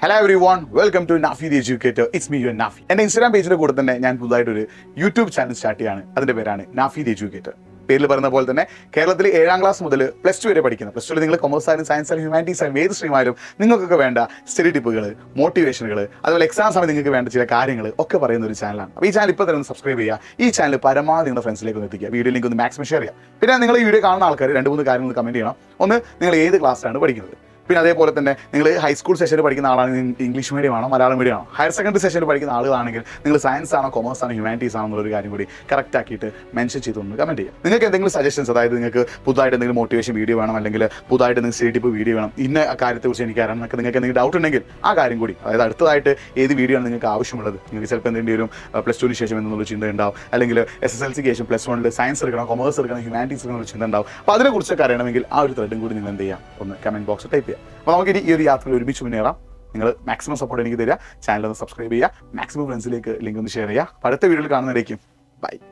Hello everyone, welcome to Nafi the educator. It's me you Nafi. എൻ്റെ Instagram പേജിൻ്റെ കൂടെ തന്നെ ഞാൻ പുതുതായിട്ടൊരു യൂട്യൂബ് ചാനൽ സ്റ്റാർട്ട് ചെയ്യാണ്. അതിൻ്റെ പേരാണ് നാഫി ദി എഡ്യൂക്കേറ്റർ. പേരിൽ പറയുന്ന പോലെ തന്നെ കേരളത്തിൽ 7ാം ക്ലാസ് മുതൽ +2 വരെ പഠിക്കുന്ന, +2 നിങ്ങൾ കൊമേഴ്സ് ആയാലും സയൻസ് ആയാലും ഹ്യൂമാനിറ്റീസ് ആയാലും ഏത് സ്ട്രീമായാലും നിങ്ങൾക്കൊക്കെ വേണ്ട സ്റ്റഡി ടിപ്പുകൾ, മോട്ടിവേഷനുകൾ, അതുപോലെ എക്സാം സമയത്ത് നിങ്ങൾക്ക് വേണ്ട ചില കാര്യങ്ങൾ ഒക്കെ പറയുന്ന ഒരു ചാനലാണ്. അപ്പോൾ ഈ ചാനൽ ഇപ്പോൾ തന്നെ ഒന്ന് സബ്സ്ക്രൈബ് ചെയ്യുക. ഈ ചാനൽ പരമാവധി നിങ്ങളുടെ ഫ്രണ്ട്സിലേക്ക് ഒന്ന് എത്തിക്കുക. വീഡിയോ ലിങ്ക് ഒന്ന് മാക്സിമം ഷെയർ ചെയ്യുക. പിന്നെ നിങ്ങൾ ഈ വീഡിയോ കാണുന്ന ആൾക്കാർ 2-3 കാര്യങ്ങൾ കമൻറ്റ് ചെയ്യണം. ഒന്ന്, നിങ്ങൾ ഏത് ക്ലാസ്സിലാണ് പഠിക്കുന്നത്. പിന്നെ അതേപോലെ തന്നെ നിങ്ങൾ ഹൈസ്കൂൾ സെഷനിൽ പഠിക്കുന്ന ആളാണെങ്കിൽ ഇംഗ്ലീഷ് മീഡിയം ആണോ മലയാളം മീഡിയം ആണോ, ഹയർ സെക്കൻഡറി സെഷനിൽ പഠിക്കുന്ന ആളുകളാണെങ്കിൽ നിങ്ങൾ സയൻസ് ആണോ കൊമേഴ്സ് ആണോ ഹ്യൂമാനിറ്റീസ് ആണോ എന്നുള്ളൊരു കാര്യം കൂടി കറക്റ്റ് ആക്കിയിട്ട് മെൻഷൻ ചെയ്തൊന്ന് കമൻറ്റ് ചെയ്യുക. നിങ്ങൾക്ക് എന്തെങ്കിലും സജഷൻസ്, അതായത് നിങ്ങൾക്ക് പുതുതായിട്ട് എന്തെങ്കിലും മോട്ടിവേഷൻ വീഡിയോ വേണം, അല്ലെങ്കിൽ പുതുതായിട്ട് എന്തെങ്കിലും സ്റ്റഡി ടിപ്പ് വീഡിയോ വേണം, ഇന്ന കാര്യത്തെക്കുറിച്ച് എനിക്ക് അറിയാം എന്നൊക്കെ നിങ്ങൾക്ക് എന്തെങ്കിലും ഡൗട്ട് ഉണ്ടെങ്കിൽ ആ കാര്യം കൂടി, അതായത് അടുത്തതായിട്ട് ഏത് വീഡിയോ ആണ് നിങ്ങൾക്ക് ആവശ്യമുള്ളത്. നിങ്ങൾക്ക് ചിലപ്പോൾ എന്തെങ്കിലും +2 ശേഷം എന്നുള്ള ചിന്ത ഉണ്ടാവും, അല്ലെങ്കിൽ SSLC ശേഷം +1 സയൻസ് എടുക്കണം, കൊമേഴ്സ് എടുക്കണം, ഹ്യൂമാനിറ്റീസ് എടുക്കണം ചിന്ത ഉണ്ടാവും. അപ്പോൾ അതിനെക്കുറിച്ചൊക്കെ അറിയണമെങ്കിൽ ആ ഒരു ത്രെഡും കൂടി നിങ്ങൾ എന്ത് ചെയ്യാം, ഒന്ന് കമൻറ്റ് ബോക്സിൽ ടൈപ്പ് ചെയ്യാം. അപ്പോൾ നമുക്ക് ഈ ഒരു യാത്രയിൽ ഒരുമിച്ച് മുന്നേറാം. നിങ്ങൾ മാക്സിമം സപ്പോർട്ട് എനിക്ക് തരിക. ചാനൽ ഒന്ന് സബ്സ്ക്രൈബ് ചെയ്യുക, മാക്സിമം ഫ്രണ്ട്സിലേക്ക് ലിങ്ക് ഒന്ന് ഷെയർ ചെയ്യുക. അടുത്ത വീഡിയോയിൽ കാണുന്നതായിരിക്കും. ബൈ.